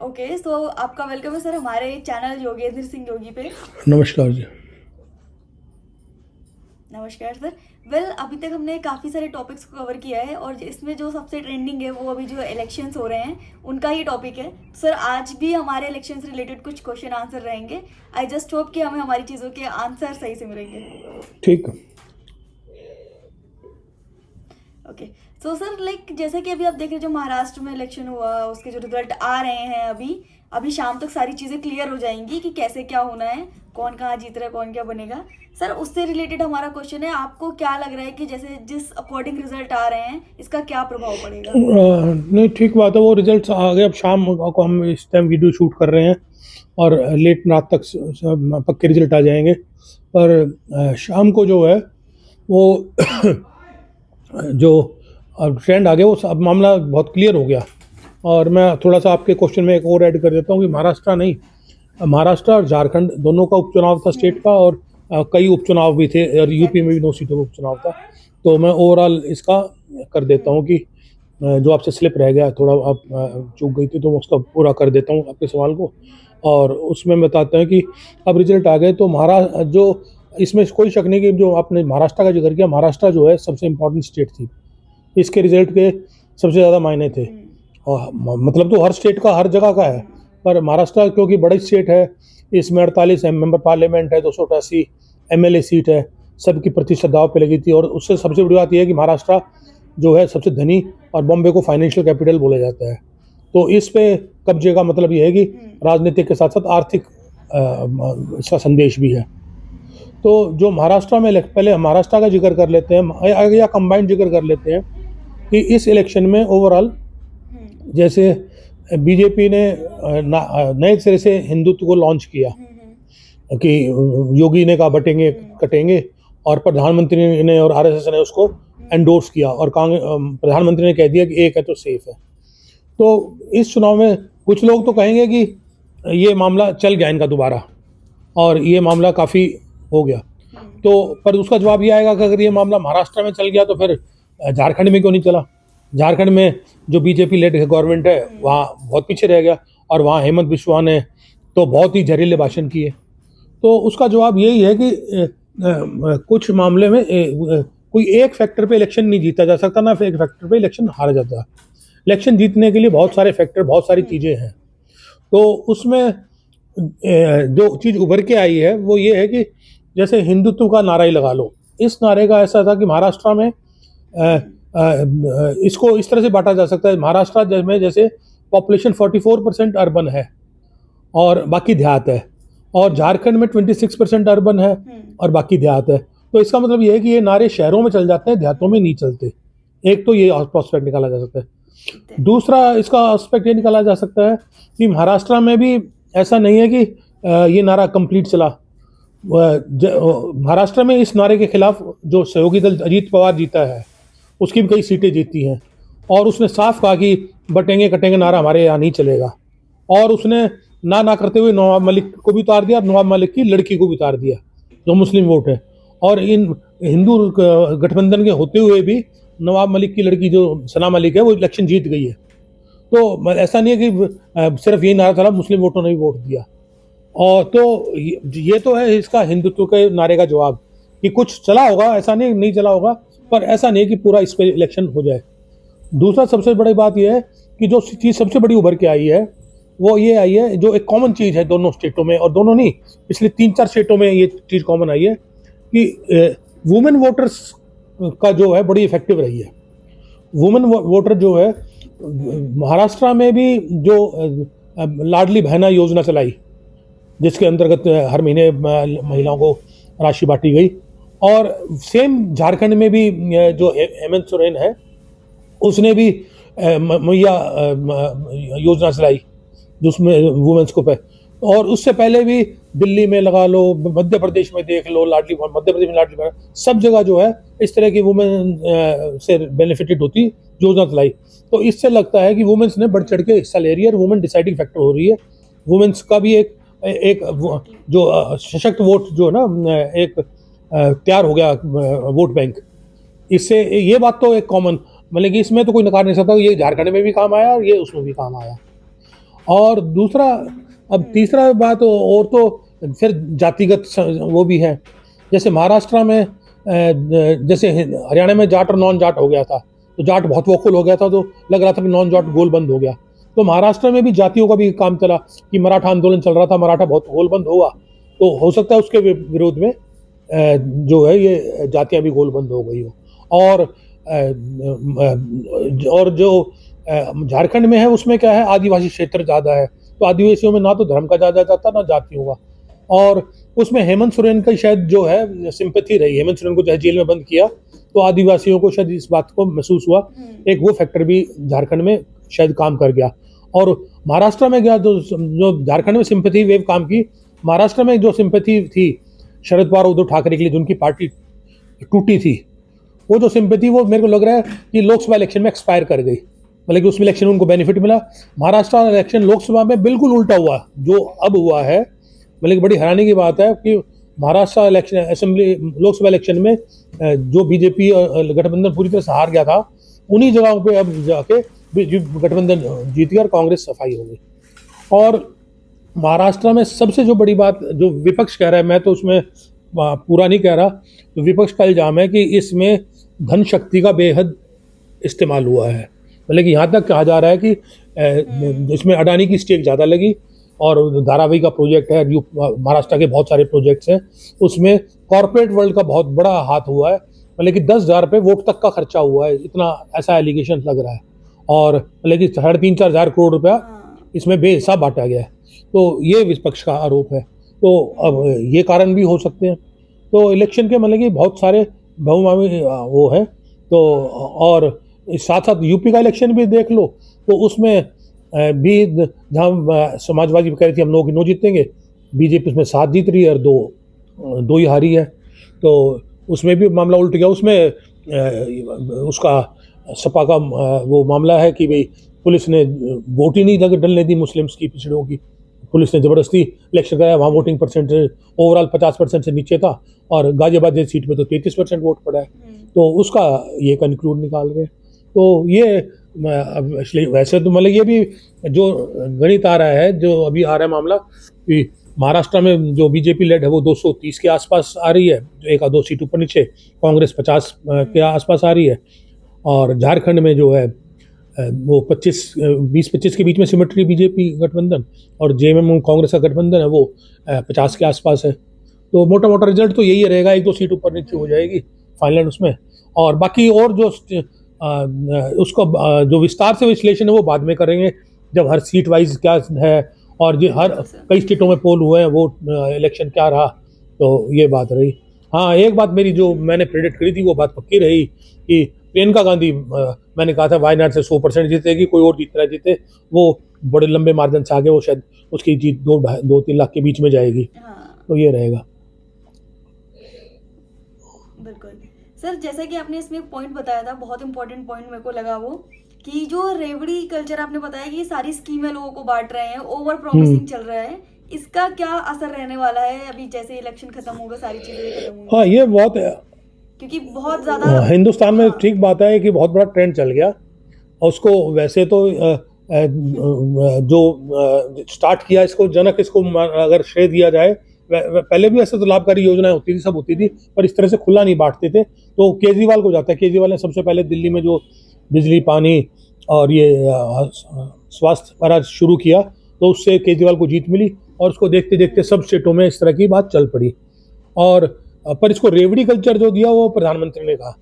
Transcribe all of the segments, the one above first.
Okay, सो आपका welcome है sir हमारे चैनल योगेंद्र सिंह योगी पे। नमस्कार जी। नमस्कार सर। वेल अभी तक हमने काफ़ी सारे टॉपिक्स को कवर किया है और इसमें जो सबसे ट्रेंडिंग है वो अभी जो इलेक्शंस हो रहे हैं उनका ही टॉपिक है। सर आज भी हमारे इलेक्शन से रिलेटेड कुछ क्वेश्चन आंसर रहेंगे। आई जस्ट होप कि हमें हमारी चीज़ों के आंसर सही से मिलेंगे। ठीक। ओके, सो सर लाइक जैसे कि अभी आप देख रहे हैं जो महाराष्ट्र में इलेक्शन हुआ उसके जो रिजल्ट आ रहे हैं अभी अभी शाम तक सारी चीज़ें क्लियर हो जाएंगी कि कैसे क्या होना है, कौन कहाँ जीत रहा है, कौन क्या बनेगा। सर उससे रिलेटेड हमारा क्वेश्चन है, आपको क्या लग रहा है कि जैसे जिस अकॉर्डिंग रिजल्ट आ रहे हैं इसका क्या प्रभाव पड़ेगा? नहीं, ठीक बात है। वो रिजल्ट्स आ गए। अब शाम को हम इस टाइम वीडियो शूट कर रहे हैं और लेट रात तक पक्के रिजल्ट आ जाएंगे। पर शाम को जो है वो जो अब ट्रेंड आ गया, वो अब मामला बहुत क्लियर हो गया। और मैं थोड़ा सा आपके क्वेश्चन में एक और ऐड कर देता हूँ कि महाराष्ट्र नहीं, महाराष्ट्र और झारखंड दोनों का उपचुनाव था स्टेट का, और कई उपचुनाव भी थे, और यूपी एग्जैक्टली में भी सर। 9 सीटों का उपचुनाव था। तो मैं ओवरऑल इसका कर देता हूँ कि जो आपसे स्लिप रह गया, थोड़ा आप चूक गई थी, तो मैं उसका पूरा कर देता हूँ आपके सवाल को। और उसमें बताते हैं कि अब रिजल्ट आ गए तो महाराष्ट्र जो, इसमें कोई शक नहीं कि जो आपने महाराष्ट्र का जिक्र किया, महाराष्ट्र जो है सबसे इम्पोर्टेंट स्टेट थी। इसके रिजल्ट के सबसे ज़्यादा मायने थे। और मतलब तो हर स्टेट का हर जगह का है, पर महाराष्ट्र क्योंकि बड़ी स्टेट है, इसमें 48 मेंबर पार्लियामेंट है, 288 एमएलए सीट है, सबकी प्रतिष्ठा दाव पे लगी थी। और उससे सबसे बड़ी बात यह है कि महाराष्ट्र जो है सबसे धनी, और बॉम्बे को फाइनेंशियल कैपिटल बोला जाता है। तो इस पे कब्जे का मतलब यह है कि राजनीतिक के साथ साथ आर्थिक इसका संदेश भी है। तो जो महाराष्ट्र में पहले महाराष्ट्र का जिक्र कर लेते हैं, या कंबाइंड जिक्र कर लेते हैं कि इस इलेक्शन में ओवरऑल जैसे बीजेपी ने नए सिरे से हिंदुत्व को लॉन्च किया कि योगी ने कहा बटेंगे कटेंगे, और प्रधानमंत्री ने और आरएसएस ने उसको एंडोर्स किया, और कांग्रेस प्रधानमंत्री ने कह दिया कि एक है तो सेफ है। तो इस चुनाव में कुछ लोग तो कहेंगे कि ये मामला चल गया इनका दोबारा, और ये मामला काफ़ी हो गया। तो पर उसका जवाब ये आएगा कि अगर ये मामला महाराष्ट्र में चल गया तो फिर झारखंड में क्यों नहीं चला? झारखंड में जो बीजेपी लेड गवर्नमेंट है वहाँ बहुत पीछे रह गया, और वहाँ हेमंत बिस्वा ने तो बहुत ही जहरीले भाषण किए। तो उसका जवाब यही है कि कुछ मामले में कोई एक फैक्टर पे इलेक्शन नहीं जीता जा सकता, ना फिर एक फैक्टर पे इलेक्शन हारा जाता है। इलेक्शन जीतने के लिए बहुत सारे फैक्टर, बहुत सारी चीज़ें हैं। तो उसमें जो चीज़ उभर के आई है वो ये है कि जैसे हिंदुत्व का नारा ही लगा लो। इस नारे का ऐसा था कि महाराष्ट्र में इसको इस तरह से बांटा जा सकता है। महाराष्ट्र में जैसे पॉपुलेशन 44% अर्बन है और बाकी देहात है, और झारखंड में 26% अर्बन है और बाकी देहात है। तो इसका मतलब ये है कि ये नारे शहरों में चल जाते हैं, देहातों में नहीं चलते। एक तो ये प्रोस्पेक्ट निकाला जा सकता है। दूसरा इसका एस्पेक्ट ये निकाला जा सकता है कि महाराष्ट्र में भी ऐसा नहीं है कि ये नारा कंप्लीट चला। महाराष्ट्र में इस नारे के खिलाफ जो सहयोगी दल अजीत पवार जीता है उसकी भी कई सीटें जीती हैं, और उसने साफ कहा कि बटेंगे कटेंगे नारा हमारे यहाँ नहीं चलेगा। और उसने ना करते हुए नवाब मलिक को भी उतार दिया, नवाब मलिक की लड़की को भी उतार दिया जो मुस्लिम वोट है। और इन हिंदू गठबंधन के होते हुए भी नवाब मलिक की लड़की जो सना मलिक है वो इलेक्शन जीत गई है। तो ऐसा नहीं है कि सिर्फ यही नारा था, मुस्लिम वोटों ने भी वोट दिया। और तो ये तो है इसका हिंदुत्व के नारे का जवाब कि कुछ चला होगा, ऐसा नहीं चला होगा, पर ऐसा नहीं है कि पूरा इस पर इलेक्शन हो जाए। दूसरा सबसे बड़ी बात यह है कि जो चीज़ सबसे बड़ी उभर के आई है वो ये आई है, जो एक कॉमन चीज़ है दोनों स्टेटों में, और दोनों नहीं, पिछले 3-4 स्टेटों में ये चीज़ कॉमन आई है कि वुमेन वोटर्स का जो है बड़ी इफेक्टिव रही है। वुमेन वोटर जो है महाराष्ट्र में भी जो लाडली बहना योजना चलाई, जिसके अंतर्गत हर महीने महिलाओं को राशि बांटी गई, और सेम झारखंड में भी जो हेमंत सोरेन है उसने भी मैया योजना चलाई जिसमें वुमेन्स को पे। और उससे पहले भी दिल्ली में लगा लो, मध्य प्रदेश में देख लो, मध्य प्रदेश में लाडली बहना, सब जगह जो है इस तरह की वुमेन से बेनिफिटेड होती योजना चलाई। तो इससे लगता है कि वुमेन्स ने बढ़ चढ़ के हिस्सा ले रही है, और वुमेन डिसाइडिंग फैक्टर हो रही है। वुमेन्स का भी एक जो सशक्त वोट जो है ना, एक तैयार हो गया वोट बैंक। इससे ये बात तो एक कॉमन, मतलब कि इसमें तो कोई नकार नहीं सकता, ये झारखंड में भी काम आया और ये उसमें भी काम आया। और दूसरा, अब तीसरा बात और तो फिर जातिगत वो भी है। जैसे महाराष्ट्र में जैसे हरियाणा में जाट और नॉन जाट हो गया था, तो जाट बहुत वोकल हो गया था, तो लग रहा था कि नॉन जाट गोल बंद हो गया। तो महाराष्ट्र में भी जातियों का भी काम चला कि मराठा आंदोलन चल रहा था, मराठा बहुत गोल बंद होगा, तो हो सकता है उसके विरोध में जो है ये जातियां भी गोल बंद हो गई हो। और जो झारखंड में है उसमें क्या है, आदिवासी क्षेत्र ज़्यादा है, तो आदिवासियों में ना तो धर्म का ज़्यादा जाता ना जातियों का। और उसमें हेमंत सोरेन का शायद जो है सिंपैथी रही, हेमंत सोरेन को चाहे जेल में बंद किया तो आदिवासियों को शायद इस बात को महसूस हुआ, एक वो फैक्टर भी झारखंड में शायद काम कर गया। और महाराष्ट्र में गया जो झारखंड में सिंपैथी वेव काम की, महाराष्ट्र में जो सिंपैथी थी शरद पवार उद्धव ठाकरे के लिए, जिनकी पार्टी टूटी थी, वो जो सिंपैथी वो मेरे को लग रहा है कि लोकसभा इलेक्शन में एक्सपायर कर गई, मतलब कि उसमें इलेक्शन में उनको बेनिफिट मिला। महाराष्ट्र इलेक्शन लोकसभा में बिल्कुल उल्टा हुआ जो अब हुआ है। मतलब कि बड़ी हैरानी की बात है कि Maharashtra election assembly Lok Sabha election में जो बीजेपी गठबंधन पूरी तरह से हार गया था, उन्हीं जगहों पे अब जाके गठबंधन जीत गया और कांग्रेस सफाई हो गई। और महाराष्ट्र में सबसे जो बड़ी बात जो विपक्ष कह रहा है, मैं तो उसमें पूरा नहीं कह रहा, तो विपक्ष का इल्जाम है कि इसमें धन शक्ति का बेहद इस्तेमाल हुआ है। मतलब कि यहाँ तक कहा जा रहा है कि इसमें अडानी की स्टेक ज़्यादा लगी, और धारावी का प्रोजेक्ट है, महाराष्ट्र के बहुत सारे प्रोजेक्ट्स हैं, उसमें कॉरपोरेट वर्ल्ड का बहुत बड़ा हाथ हुआ है। मतलब कि 10,000 रुपये वोट तक का खर्चा हुआ है, इतना ऐसा एलिगेशन लग रहा है। और मतलब कि 3,500-4,000 करोड़ रुपया इसमें बेहिसाब बांटा गया है, तो ये विपक्ष का आरोप है। तो अब ये कारण भी हो सकते हैं। तो इलेक्शन के मतलब कि बहुत सारे बहुमावी वो है। तो और साथ साथ यूपी का इलेक्शन भी देख लो, तो उसमें भी जहाँ समाजवादी कह रही थी हम लोग नो जीतेंगे, बीजेपी उसमें 7 जीत रही है और दो ही हारी है। तो उसमें भी मामला उल्ट गया। उसमें उसका सपा का वो मामला है कि भाई पुलिस ने वोट ही नहीं डलने दी मुस्लिम्स की, पिछड़ों की, पुलिस ने ज़बरदस्ती इलेक्शन कराया। वहाँ वोटिंग परसेंटेज ओवरऑल 50% से नीचे था, और गाजियाबाद जैसी सीट पे तो 33% वोट पड़ा है। तो उसका ये कंक्लूड निकाल रहे हैं। तो ये वैसे तो मतलब ये भी जो गणित आ रहा है, जो अभी आ रहा है मामला कि महाराष्ट्र में जो बीजेपी लेड है वो 230 के आसपास आ रही है, जो 1-2 सीट ऊपर नीचे, कांग्रेस 50 के आसपास आ रही है। और झारखंड में जो है वो 20-25 के बीच में सिमट रही बीजेपी गठबंधन, और जेएमएम कांग्रेस का गठबंधन है वो 50 के आसपास है। तो मोटा मोटा रिजल्ट तो यही रहेगा, 1-2 सीट ऊपर नीचे हो जाएगी फाइनल उसमें। और बाकी और जो उसको जो विस्तार से विश्लेषण है वो बाद में करेंगे, जब हर सीट वाइज क्या है और जो हर कई स्टेटों में पोल हुए हैं वो इलेक्शन क्या रहा, तो ये बात रही। हाँ, एक बात मेरी जो मैंने प्रेडिक्ट करी थी वो बात पक्की रही कि प्रियंका गांधी, मैंने कहा था वायनाड से 100% जीतेगी, कोई और जीत रहा जीते, वो बड़े लंबे मार्जिन से आगे, वो शायद उसकी जीत 2-3 लाख के बीच में जाएगी। हाँ, तो ये रहेगा। बिल्कुल। सर, जैसा कि आपने इसमें एक पॉइंट बताया था, बहुत इंपॉर्टेंट पॉइंट मेरे को लगा वो, कि जो रेवड़ी कल्चर आपने बताया कि ये सारी स्कीमें लोगों को बांट रहे हैं, ओवर प्रॉमिसिंग चल रहा है, इसका क्या असर रहने वाला है अभी जैसे इलेक्शन खत्म होगा, सारी चीजें खत्म होंगी? हाँ, ये बहुत क्योंकि बहुत ज्यादा हिंदुस्तान में ठीक बात है कि बहुत बड़ा ट्रेंड चल गया, और उसको वैसे तो जो स्टार्ट किया इसको जनक, इसको अगर श्रेय दिया जाए, पहले भी ऐसे तो लाभकारी योजनाएं होती थी, सब होती थी, पर इस तरह से खुला नहीं बांटते थे, तो केजरीवाल को जाता है। केजरीवाल ने सबसे पहले दिल्ली में जो बिजली, पानी और ये स्वास्थ्य पर शुरू किया, तो उससे केजरीवाल को जीत मिली, और उसको देखते देखते सब स्टेटों में इस तरह की बात चल पड़ी। और पर इसको रेवड़ी कल्चर जो दिया वो प्रधानमंत्री ने कहा,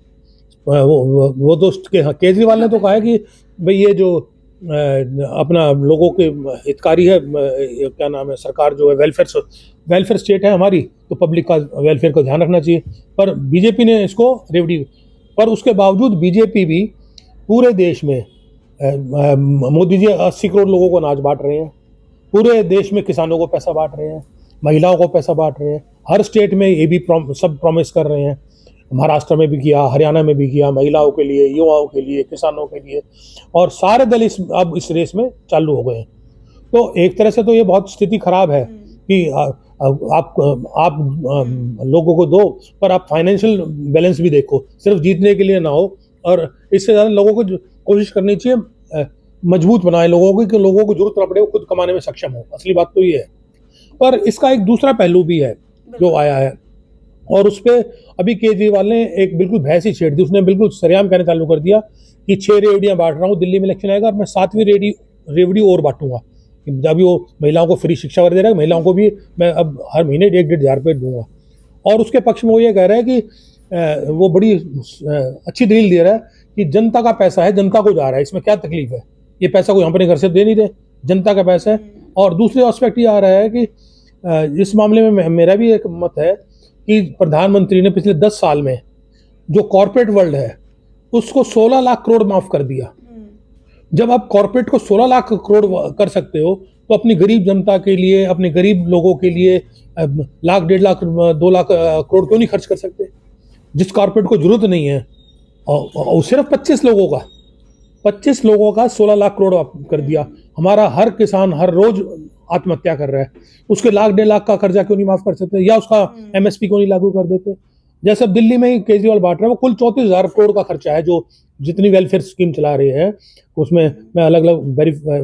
वो तो केजरीवाल ने तो कहा है कि भाई ये जो अपना लोगों के हितकारी है, क्या नाम है, सरकार जो है वेलफेयर स्टेट है हमारी, तो पब्लिक का वेलफेयर का ध्यान रखना चाहिए। पर बीजेपी ने इसको रेवड़ी, पर उसके बावजूद बीजेपी भी पूरे देश में, मोदी जी 80 करोड़ लोगों को अनाज बांट रहे हैं, पूरे देश में किसानों को पैसा बांट रहे हैं, महिलाओं को पैसा बांट रहे हैं, हर स्टेट में ये भी सब प्रॉमिस कर रहे हैं। महाराष्ट्र में भी किया, हरियाणा में भी किया, महिलाओं के लिए, युवाओं के लिए, किसानों के लिए, और सारे दल अब इस रेस में चालू हो गए हैं। तो एक तरह से तो ये बहुत स्थिति खराब है कि आप लोगों को दो, पर आप फाइनेंशियल बैलेंस भी देखो, सिर्फ जीतने के लिए ना हो। और इससे ज़्यादा लोगों को कोशिश करनी चाहिए मजबूत बनाए लोगों को कि लोगों को जरूरत ना पड़े, वो खुद कमाने में सक्षम हो। असली बात तो ये है। पर इसका एक दूसरा पहलू भी है जो आया है, और उस पर अभी केजरीवाल ने एक बिल्कुल भैंस ही छेड़ दी। उसने बिल्कुल सरेआम कहना चालू कर दिया कि 6 रेवड़ियां बांट रहा हूँ, दिल्ली में इलेक्शन आएगा और मैं 7वीं रेवड़ी और बांटूंगा। अभी वो महिलाओं को फ्री शिक्षा वगैरह दे रहा है, महिलाओं को भी मैं अब हर महीने 1-1.5 हज़ार रुपये दूंगा। और उसके पक्ष में वो ये कह रहा है कि वो बड़ी अच्छी दलील दे रहा है कि जनता का पैसा है, जनता को जा रहा है, इसमें क्या तकलीफ है, ये पैसा कोई अपने घर से दे नहीं रहे, जनता का पैसा है। और दूसरे एस्पेक्ट ये आ रहा है कि इस मामले में मेरा भी एक मत है कि प्रधानमंत्री ने पिछले 10 साल में जो कॉर्पोरेट वर्ल्ड है उसको 16 लाख करोड़ माफ कर दिया। जब आप कॉर्पोरेट को 16 लाख करोड़ कर सकते हो तो अपनी गरीब जनता के लिए, अपने गरीब लोगों के लिए लाख, 1.5 लाख, 2 लाख करोड़ क्यों नहीं खर्च कर सकते? जिस कॉर्पोरेट को जरूरत नहीं है, और सिर्फ 25 लोगों का 16 लाख करोड़ कर दिया। हमारा हर किसान हर रोज आत्महत्या कर रहा है, उसके लाख, 1.5 लाख का कर्जा क्यों नहीं माफ कर सकते, या उसका MSP क्यों नहीं लागू कर देते? जैसे अब दिल्ली में ही केजरीवाल बांट रहा है, वो कुल 34,000 करोड़ का खर्चा है जो जितनी वेलफेयर स्कीम चला रहे हैं उसमें। मैं अलग अलग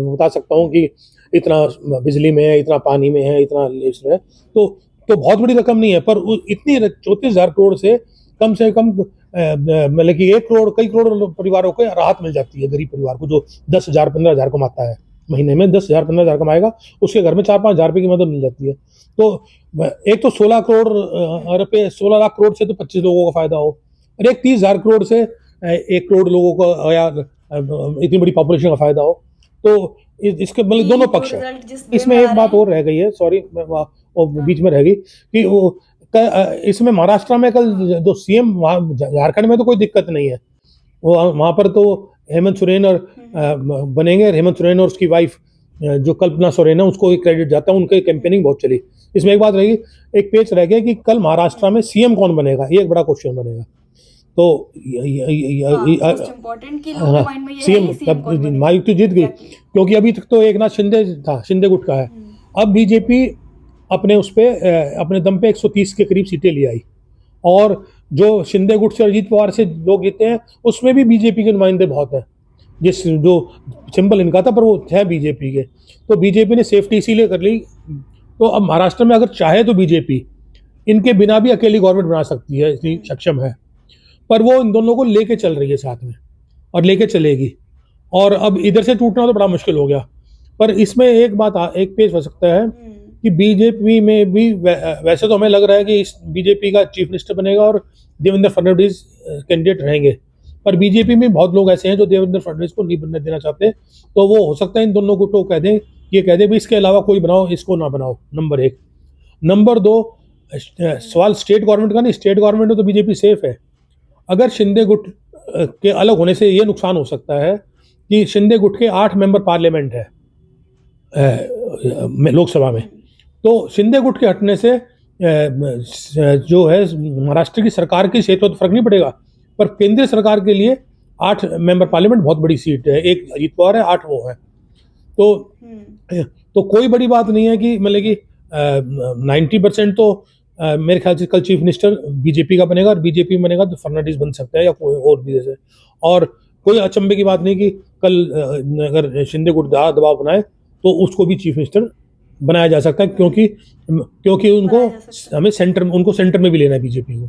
बता सकता हूँ कि इतना बिजली में है, इतना पानी में है, इतना इसमें है, तो बहुत बड़ी रकम नहीं है। पर इतनी 34,000 करोड़ से कम मतलब कि 1 करोड़, कई करोड़ परिवारों को राहत मिल जाती है। गरीब परिवार को जो 10,000 15,000 कमाता है, महीने में 10,000 15,000 कमाएगा, उसके घर में 4-5 हज़ार रुपये की मदद मिल जाती है। तो एक तो 16 करोड़ रुपये, 16 लाख करोड़ से तो 25 लोगों का फायदा हो, और एक 30,000 करोड़ से 1 करोड़ लोगों को या इतनी बड़ी पॉपुलेशन का फायदा हो। तो इसके मतलब दोनों पक्ष है। इसमें एक बात और रह गई है, सॉरी मैं बीच में रह गई, कि वो इसमें महाराष्ट्र में कल जो CM, झारखंड में तो कोई दिक्कत नहीं है, वो वहां पर तो हेमंत सोरेन और बनेंगे, हेमंत सोरेन और उसकी वाइफ जो कल्पना सोरेन है उसको क्रेडिट जाता है, उनकी कैंपेनिंग बहुत चली। इसमें एक बात रहेगी, एक पेच रह गया कि कल महाराष्ट्र में CM कौन बनेगा, ये एक बड़ा क्वेश्चन बनेगा। तो CM माइक तो जीत गई, क्योंकि अभी तक तो एकनाथ शिंदे था, शिंदे गुट का है। अब बीजेपी अपने उस पे अपने दम पे 130 के करीब सीटें ले आई, और जो शिंदे गुट से अजीत पवार से लोग जीते हैं उसमें भी बीजेपी के नुमाइंदे बहुत हैं, जिस जो सिंबल इनका था पर वो है बीजेपी के। तो बीजेपी ने सेफ्टी इसीलिए कर ली। तो अब महाराष्ट्र में अगर चाहे तो बीजेपी इनके बिना भी अकेली गवर्नमेंट बना सकती है, इतनी सक्षम है, पर वो इन दोनों को लेके चल रही है साथ में, और लेके चलेगी। और अब इधर से टूटना तो बड़ा मुश्किल हो गया। पर इसमें एक बात, एक पेश हो सकता है कि बीजेपी में भी वैसे तो हमें लग रहा है कि इस बीजेपी का चीफ मिनिस्टर बनेगा और देवेंद्र फडणवीस कैंडिडेट रहेंगे, पर बीजेपी में बहुत लोग ऐसे हैं जो देवेंद्र फडणवीस को नहीं बनने देना चाहते। तो वो हो सकता है इन दोनों को तो कह दें, ये कह दें भी इसके अलावा कोई बनाओ, इसको ना बनाओ, नंबर 1। नंबर 2, सवाल स्टेट गवर्नमेंट का नहीं, स्टेट गवर्नमेंट में तो बीजेपी सेफ है। अगर शिंदे गुट के अलग होने से ये नुकसान हो सकता है कि शिंदे गुट के 8 मेंबर पार्लियामेंट है लोकसभा में, तो शिंदे गुट के हटने से जो है महाराष्ट्र की सरकार की सेहत तो फर्क नहीं पड़ेगा, पर केंद्रीय सरकार के लिए 8 मेंबर पार्लियामेंट बहुत बड़ी सीट है, 1 अजीत पवार है, 8 वो है। तो कोई बड़ी बात नहीं है कि मतलब कि 90% तो मेरे ख्याल से कल चीफ मिनिस्टर बीजेपी का बनेगा, और बीजेपी में बनेगा तो फर्नांडिस बन सकता है या कोई और भी जैसे। और कोई अचंभे की बात नहीं कि कल अगर शिंदे गुट दबाव बनाए तो उसको भी चीफ मिनिस्टर बनाया जा सकता है, क्योंकि उनको सेंटर में भी लेना है बीजेपी को।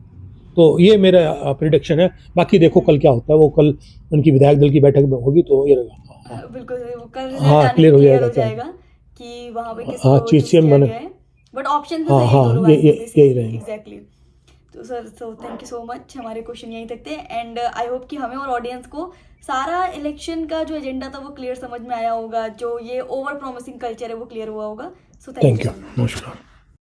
तो ये मेरा प्रिडिक्शन है। बाकी देखो कल क्या होता है, वो कल उनकी विधायक दल की बैठक में होगी तो ये रहेगा। बिल्कुल वो कल क्लियर हो जाएगा कि वहां पे किसको चीफ सीएम बने, बट ऑप्शन तो यही रहेंगे। एग्जैक्टली। तो sir thank you so much, हमारे क्वेश्चन यहीं तक थे, एंड आई होप कि हमें और ऑडियंस को सारा इलेक्शन का जो एजेंडा था वो क्लियर समझ में आया होगा, जो ये ओवर प्रॉमिसिंग कल्चर है वो क्लियर हुआ होगा। सो थैंक यू, नमस्कार।